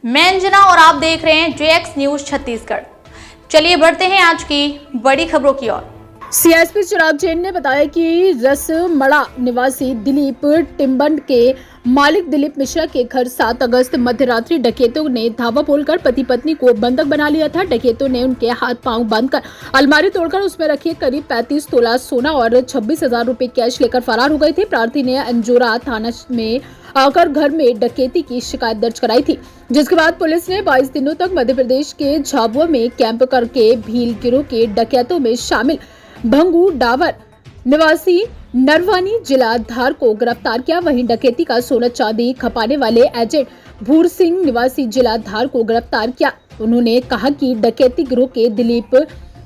मैं अंजना और आप देख रहे हैं JX न्यूज छत्तीसगढ़। चलिए बढ़ते हैं आज की बड़ी खबरों की ओर। सीएसपी चिराग जैन ने बताया कि रसमड़ा निवासी दिलीप टिम्बन के मालिक दिलीप मिश्रा के घर 7 अगस्त मध्यरात्रि डकैतों ने धावा बोलकर पति पत्नी को बंधक बना लिया था। डकैतों ने उनके हाथ पांव बांधकर अलमारी तोड़कर उसमें रखे करीब 35 तोला सोना और 26,000 रुपए कैश लेकर फरार हो गए थे। प्रार्थी ने अंजोरा थाना में आकर घर में डकैती की शिकायत दर्ज कराई थी, जिसके बाद पुलिस ने 22 दिनों तक मध्य प्रदेश के झाबुआ में कैंप करके भील गिरोह के डकैतों में शामिल भंगू डावर निवासी नरवानी जिला धार को गिरफ्तार किया। वहीं डकैती का सोना चांदी खपाने वाले एजेंट भूर सिंह निवासी जिला धार को गिरफ्तार किया। उन्होंने कहा कि डकैती गिरोह के दिलीप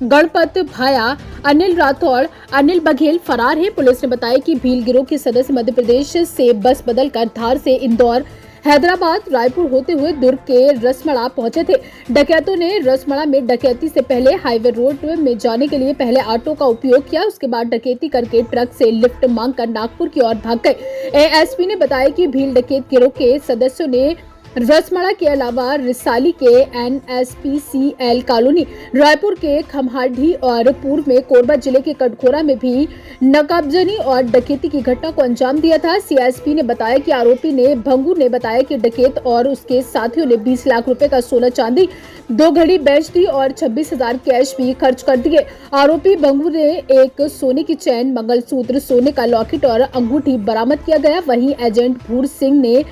गणपत भाया अनिल राठौड़ अनिल बघेल फरार है। पुलिस ने बताया कि भील गिरोह के सदस्य मध्य प्रदेश से बस बदलकर धार से इंदौर, हैदराबाद, रायपुर होते हुए दुर्ग के रसमड़ा पहुंचे थे। डकैतों ने रसमड़ा में डकैती से पहले हाईवे रोड में जाने के लिए पहले ऑटो का उपयोग किया। उसके बाद डकैती करके ट्रक से लिफ्ट मांगकर नागपुर की ओर भाग गए। एएसपी ने बताया कि भील डकैत गिरोह के सदस्यों ने रसमड़ा के अलावा रिसाली के NSPCL कॉलोनी, रायपुर के खमहाडी और पूर्व में कोरबा जिले के कटघोरा में भी नकाबजनी और डकैती की घटना को अंजाम दिया था। सीएसपी ने बताया कि आरोपी ने भंगू ने बताया कि डकैत और उसके साथियों ने 20 लाख रुपए का सोना चांदी 2 घड़ी बेच दी और 26,000 कैश भी खर्च कर दिए। आरोपी भंगू ने एक सोने की चैन, मंगलसूत्र, सोने का लॉकेट और अंगूठी बरामद किया गया। वहीं एजेंट भूर सिंह ने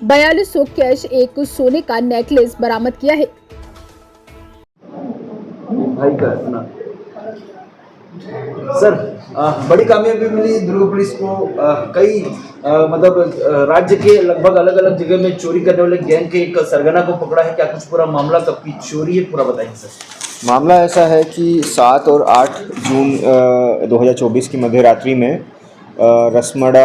4200 कैश, एक सोने का नेकलेस बरामद किया है। भाई का सुना सर, बड़ी कामयाबी मिली दुर्ग पुलिस को। कई मतलब राज्य के लगभग अलग अलग जगह में चोरी करने वाले गैंग के एक सरगना को पकड़ा है। क्या कुछ पूरा मामला कब की चोरी है, पूरा बताएंगे सर। मामला ऐसा है कि 7 और 8 जून 2024 की मध्य रात्रि में रसमड़ा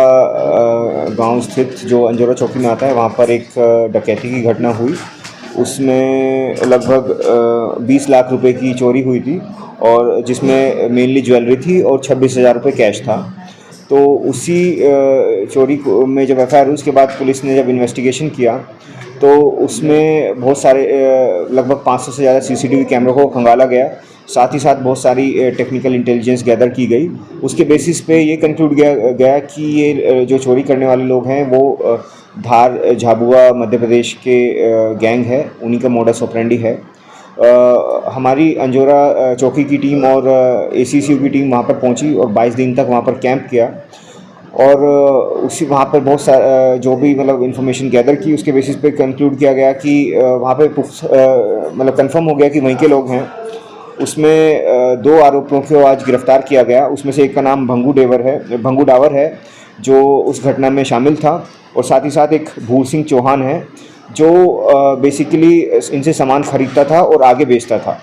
गांव स्थित जो अंजोरा चौकी में आता है वहाँ पर एक डकैती की घटना हुई। उसमें लगभग 20 लाख रुपए की चोरी हुई थी और जिसमें मेनली ज्वेलरी थी और 26,000 रुपये कैश था। तो उसी चोरी में जब FIR हुई उसके बाद पुलिस ने जब इन्वेस्टिगेशन किया तो उसमें बहुत सारे लगभग 500 से ज़्यादा CCTV कैमरों को खंगाला गया। साथ ही साथ बहुत सारी टेक्निकल इंटेलिजेंस गैदर की गई। उसके बेसिस पे ये कंक्लूड गया कि ये जो चोरी करने वाले लोग हैं वो धार झाबुआ मध्य प्रदेश के गैंग है, उन्हीं का मोडस ऑपरेंडी है। हमारी अंजोरा चौकी की टीम और ACCU की टीम वहाँ पर पहुँची और 22 दिन तक वहाँ पर कैंप किया और उसी वहाँ पर बहुत सारा जो भी मतलब इन्फॉर्मेशन गैदर की उसके बेसिस पे कंक्लूड किया गया कि वहाँ पे मतलब कंफर्म हो गया कि वहीं के लोग हैं। उसमें 2 आरोपियों को आज गिरफ्तार किया गया। उसमें से एक का नाम भंगू डावर है जो उस घटना में शामिल था और साथ ही साथ एक भूर सिंह चौहान है जो बेसिकली इनसे सामान खरीदता था और आगे बेचता था।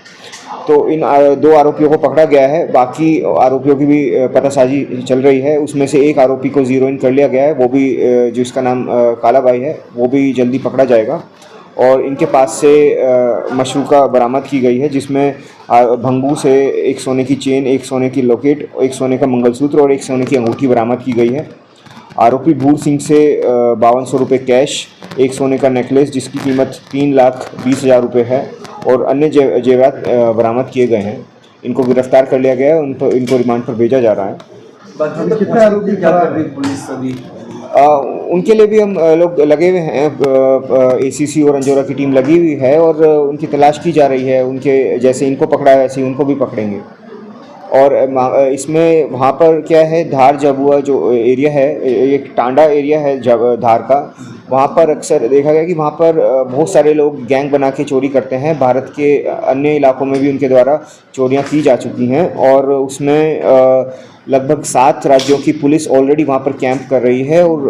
तो इन 2 आरोपियों को पकड़ा गया है। बाकी आरोपियों की भी पतासाजी चल रही है। उसमें से एक आरोपी को ज़ीरो इन कर लिया गया है, वो भी जिसका नाम काला भाई है, वो भी जल्दी पकड़ा जाएगा। और इनके पास से मशरूका बरामद की गई है जिसमें भंगू से एक सोने की चेन, एक सोने की लॉकेट, एक सोने का मंगलसूत्र और एक सोने की अंगूठी बरामद की गई है। आरोपी भूर सिंह से 5200 रुपये कैश, एक सोने का नेकलेस जिसकी कीमत 3,20,000 रुपये है और अन्य जेवरात बरामद किए गए हैं। इनको गिरफ्तार कर लिया गया है, इनको रिमांड पर भेजा जा रहा है। बाकी कितने आरोपी क्या कर रही पुलिस अभी? उनके लिए भी हम लोग लगे हुए हैं। ACC और अंजोरा की टीम लगी हुई है और उनकी तलाश की जा रही है। उनके जैसे इनको पकड़ा है वैसे उनको भी पकड़ेंगे। और इसमें वहाँ पर क्या है, धार झाबुआ जो एरिया है, एक टांडा एरिया है धार का, वहाँ पर अक्सर देखा गया कि वहाँ पर बहुत सारे लोग गैंग बना के चोरी करते हैं। भारत के अन्य इलाकों में भी उनके द्वारा चोरियाँ की जा चुकी हैं और उसमें लगभग 7 राज्यों की पुलिस ऑलरेडी वहाँ पर कैंप कर रही है और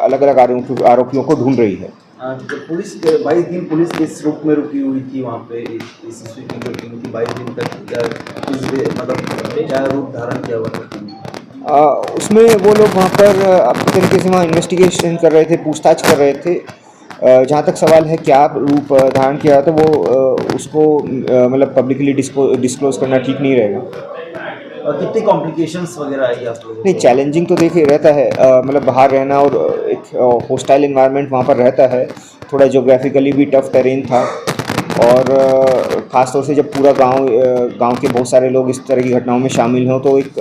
अलग अलग आरोपियों को ढूंढ रही है। तो पुलिस 22 दिन पुलिस किस रूप में रुकी हुई थी वहाँ पे? इस टीम की 22 दिन तक मतलब क्या रूप धारण किया हुआ था? उसमें वो लोग वहाँ पर अपने तरीके से वहाँ इन्वेस्टिगेशन कर रहे थे, पूछताछ कर रहे थे। जहाँ तक सवाल है क्या रूप धारण किया तो वो उसको मतलब पब्लिकली डिस्क्लोज करना ठीक नहीं रहेगा। कितनी कॉम्प्लिकेशंस वगैरह आई आप लोगों को? नहीं, चैलेंजिंग तो देखिए रहता है, मतलब बाहर रहना और एक हॉस्टाइल एनवायरनमेंट वहाँ पर रहता है। थोड़ा जोग्राफिकली भी टफ टेरेन था और ख़ास तौर से जब पूरा गांव के बहुत सारे लोग इस तरह की घटनाओं में शामिल हों तो एक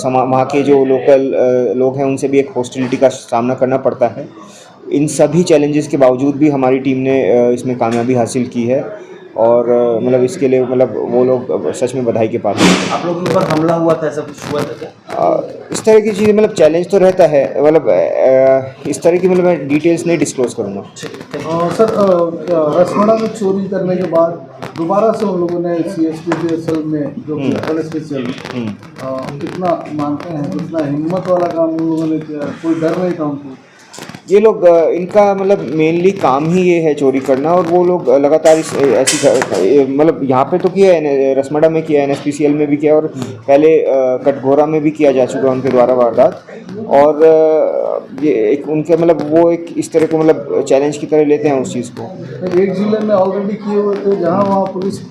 वहाँ के जो लोकल लोग हैं उनसे भी एक हॉस्टिलिटी का सामना करना पड़ता है। इन सभी चैलेंजेस के बावजूद भी हमारी टीम ने इसमें कामयाबी हासिल की है और मतलब इसके लिए मतलब वो लोग सच में बधाई के पात्र हैं। आप लोगों के ऊपर हमला हुआ था, ऐसा कुछ हुआ था क्या? इस तरह की चीज़ें मतलब चैलेंज तो रहता है, मतलब इस तरह की मतलब मैं डिटेल्स नहीं डिस्क्लोज करूँगा। सर रसमड़ा में चोरी करने के बाद दोबारा से उन लोगों ने CSP सेल में जो LSP सेल कितना मानते हैं, कितना हिम्मत वाला काम उन लोगों ने किया, कोई डर नहीं था उनको? ये लोग इनका मतलब मेनली काम ही ये है चोरी करना और वो लोग लगातार ऐसी मतलब यहाँ पे तो किया है, रसमड़ा में किया है, NSPCL में भी किया और पहले कटघोरा में भी किया जा चुका है उनके द्वारा वारदात। और ये एक उनके मतलब वो एक इस तरह को मतलब चैलेंज की तरह लेते हैं उस चीज़ को। एक जिले में ऑलरेडी किए हुए थे, जहाँ वहाँ पुलिस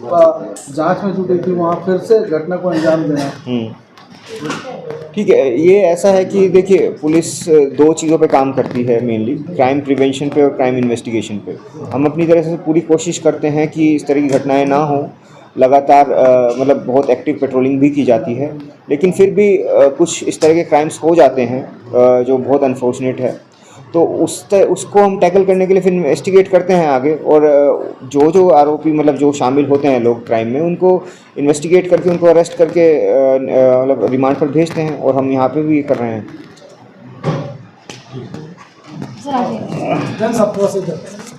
जांच में जुटी थी, वहाँ फिर से घटना को अंजाम देना। ठीक है, ये ऐसा है कि देखिए पुलिस दो चीज़ों पे काम करती है मेनली, क्राइम प्रिवेंशन पे और क्राइम इन्वेस्टिगेशन पे। हम अपनी तरह से पूरी कोशिश करते हैं कि इस तरह की घटनाएं ना हो, लगातार मतलब बहुत एक्टिव पेट्रोलिंग भी की जाती है, लेकिन फिर भी कुछ इस तरह के क्राइम्स हो जाते हैं जो बहुत अनफॉर्चुनेट है। तो उसको हम टैकल करने के लिए फिर इन्वेस्टिगेट करते हैं आगे और जो आरोपी मतलब जो शामिल होते हैं लोग क्राइम में उनको इन्वेस्टिगेट करके उनको अरेस्ट करके मतलब रिमांड पर भेजते हैं और हम यहाँ पे भी ये कर रहे हैं।